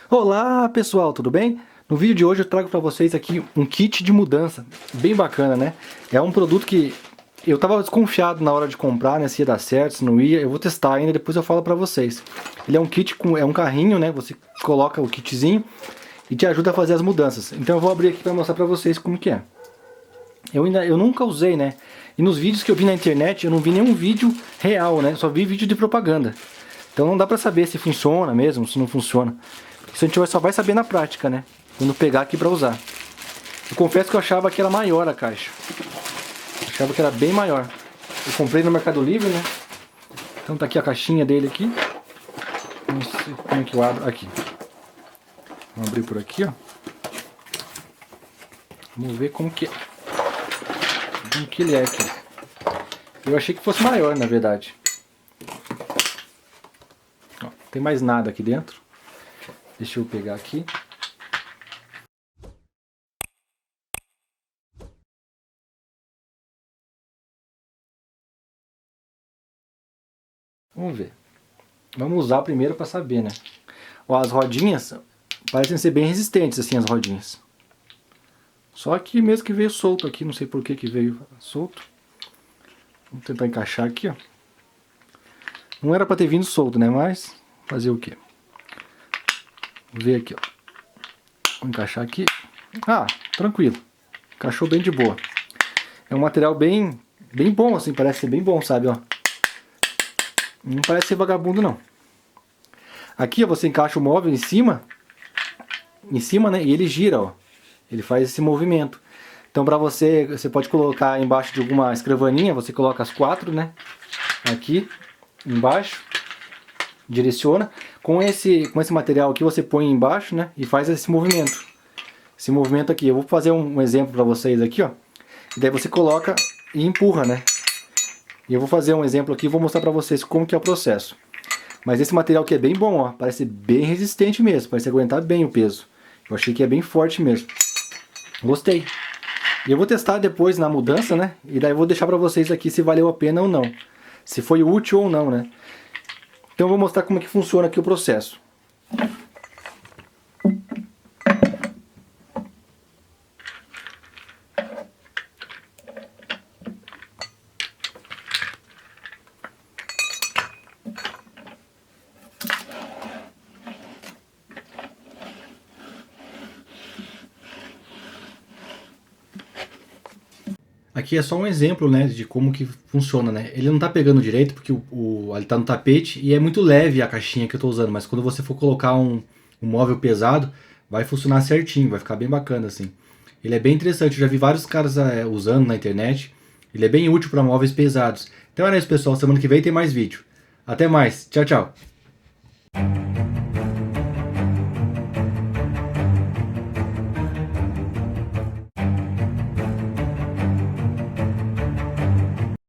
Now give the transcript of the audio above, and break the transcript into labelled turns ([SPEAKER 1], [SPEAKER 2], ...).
[SPEAKER 1] Olá pessoal, tudo bem? No vídeo de hoje eu trago para vocês aqui um kit de mudança, bem bacana, né? É um produto que eu tava desconfiado na hora de comprar, né? Se ia dar certo, se não ia, eu vou testar ainda, depois eu falo para vocês. Ele é um kit é um carrinho, né? Você coloca o kitzinho e te ajuda a fazer as mudanças. Então eu vou abrir aqui para mostrar para vocês como que é. Eu nunca usei, né? E nos vídeos que eu vi na internet, eu não vi nenhum vídeo real, né? Só vi vídeo de propaganda. Então não dá pra saber se funciona mesmo, se não funciona. Isso a gente só vai saber na prática, né? Quando pegar aqui pra usar. Eu confesso que eu achava que era maior a caixa. Eu achava que era bem maior. Eu comprei no Mercado Livre, né? Então tá aqui a caixinha dele aqui. Não sei como é que eu abro. Aqui. Vamos abrir por aqui, ó. Vamos ver como que ele é aqui. Eu achei que fosse maior, na verdade. Ó, não tem mais nada aqui dentro. Deixa eu pegar aqui. Vamos ver. Vamos usar primeiro para saber, né? Ó, as rodinhas parecem ser bem resistentes, assim, as rodinhas. Só que mesmo que veio solto aqui, não sei por que veio solto. Vamos tentar encaixar aqui, ó. Não era para ter vindo solto, né? Mas fazer o quê? Vou ver aqui, ó. Vou encaixar aqui. Ah, tranquilo. Encaixou bem de boa. É um material bem bom, assim, parece ser bem bom, sabe, ó. Não parece ser vagabundo, não. Aqui, ó, você encaixa o móvel em cima, né, e ele gira, ó. Ele faz esse movimento. Então, pra você pode colocar embaixo de alguma escrivaninha, você coloca as quatro, né, aqui, embaixo, direciona. Com esse material aqui, você põe embaixo, né, e faz esse movimento. Esse movimento aqui. Eu vou fazer um exemplo pra vocês aqui, ó. E daí você coloca e empurra, né. E eu vou fazer um exemplo aqui e vou mostrar pra vocês como que é o processo. Mas esse material aqui é bem bom, ó. Parece bem resistente mesmo, parece aguentar bem o peso. Eu achei que é bem forte mesmo. Gostei. E eu vou testar depois na mudança, né? E daí eu vou deixar pra vocês aqui se valeu a pena ou não. Se foi útil ou não, né? Então eu vou mostrar como é que funciona aqui o processo. Aqui é só um exemplo, né, de como que funciona, né? Ele não tá pegando direito porque ele tá no tapete e é muito leve a caixinha que eu tô usando, mas quando você for colocar um móvel pesado, vai funcionar certinho, vai ficar bem bacana assim. Ele é bem interessante, eu já vi vários caras usando na internet. Ele é bem útil para móveis pesados. Então é isso, pessoal, semana que vem tem mais vídeo. Até mais, tchau, tchau.